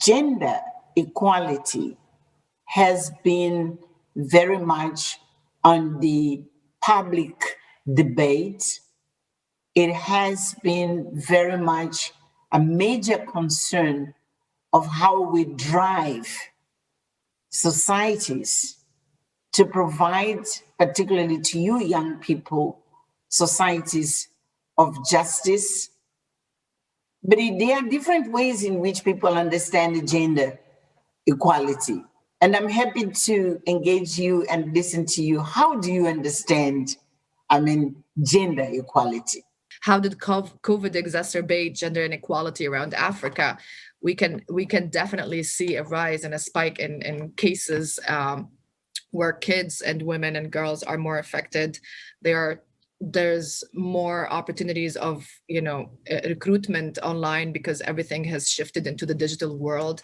gender equality has been very much on the public debate. It has been very much a major concern of how we drive societies to provide, particularly to you young people, societies of justice. But there are different ways in which people understand gender equality. And I'm happy to engage you and listen to you. How do you understand, gender equality? How did COVID exacerbate gender inequality around Africa? We can definitely see a rise and a spike in cases where kids and women and girls are more affected. There's more opportunities of recruitment online because everything has shifted into the digital world,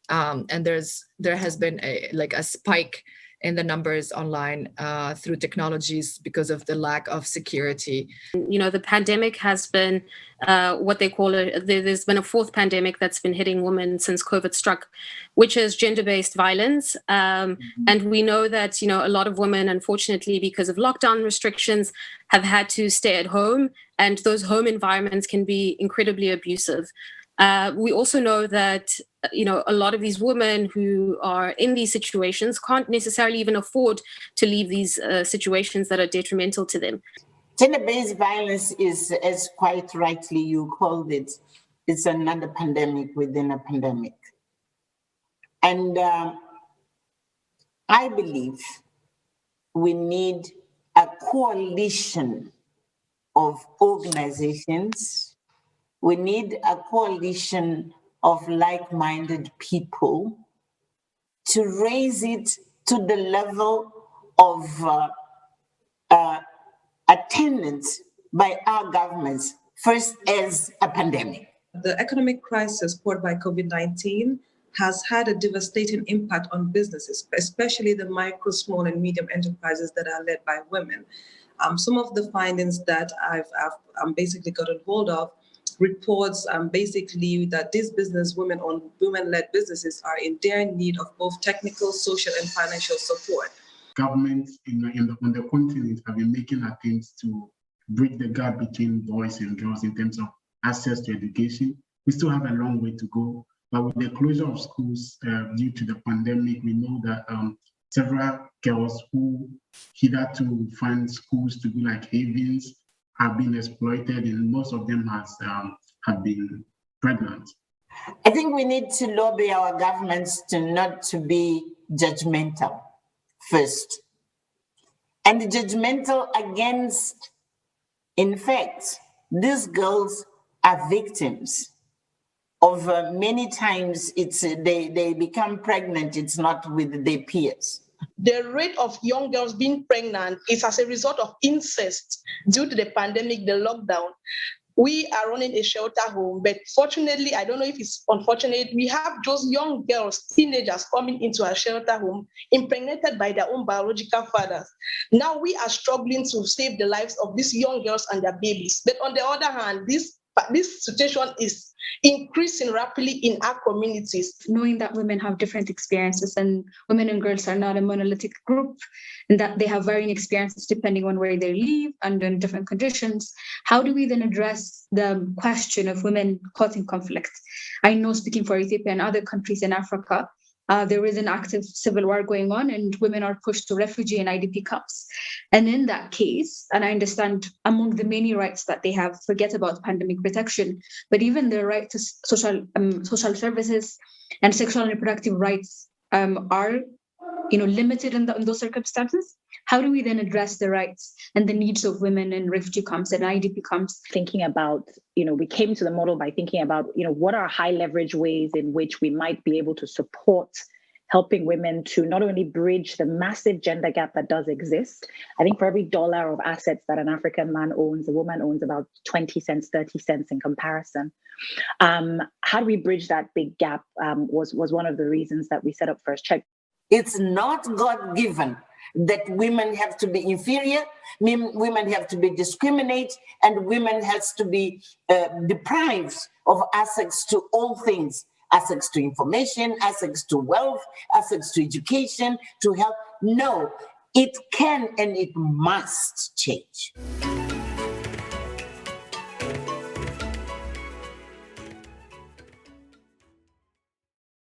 and there has been a spike in the numbers online through technologies because of the lack of security. The pandemic has been what they call it. There's been a fourth pandemic that's been hitting women since COVID struck, which is gender-based violence. And we know that, a lot of women, unfortunately, because of lockdown restrictions, have had to stay at home, and those home environments can be incredibly abusive. We also know that, a lot of these women who are in these situations can't necessarily even afford to leave these situations that are detrimental to them. Gender-based violence is, as quite rightly you called it, it's another pandemic within a pandemic. And I believe we need a coalition of organizations. We need a coalition of like-minded people to raise it to the level of attendance by our governments, first as a pandemic. The economic crisis brought by COVID-19 has had a devastating impact on businesses, especially the micro, small, and medium enterprises that are led by women. Some of the findings that I've basically gotten hold of reports basically that these women-led businesses are in dire need of both technical, social, and financial support. Governments on the continent have been making attempts to bridge the gap between boys and girls in terms of access to education. We still have a long way to go, but with the closure of schools due to the pandemic, we know that several girls who hitherto find schools to be like havens have been exploited, and most of them have been pregnant. I think we need to lobby our governments not to be judgmental first. And judgmental against, in fact, these girls are victims of many times they become pregnant, it's not with their peers. The rate of young girls being pregnant is as a result of incest due to the pandemic, the lockdown. We are running a shelter home, but fortunately, I don't know if it's unfortunate, we have those young girls, teenagers coming into our shelter home, impregnated by their own biological fathers. Now we are struggling to save the lives of these young girls and their babies. But on the other hand, this situation is increasing rapidly in our communities. Knowing that women have different experiences and women and girls are not a monolithic group, and that they have varying experiences depending on where they live and in different conditions, how do we then address the question of women caught in conflict? I know, speaking for Ethiopia and other countries in Africa, there is an active civil war going on and women are pushed to refugee and IDP camps. And in that case, and I understand among the many rights that they have, forget about pandemic protection, but even their right to social services and sexual and reproductive rights are limited in those circumstances. How do we then address the rights and the needs of women in refugee camps and IDP camps? Thinking about, we came to the model by thinking about, what are high leverage ways in which we might be able to support helping women to not only bridge the massive gender gap that does exist. I think for every dollar of assets that an African man owns, a woman owns about 20 cents, 30 cents in comparison. How do we bridge that big gap was one of the reasons that we set up First Check. It's not God-given that women have to be inferior, women have to be discriminated, and women has to be deprived of access to all things. access to information, access to wealth, access to education, to health. No, it can and it must change.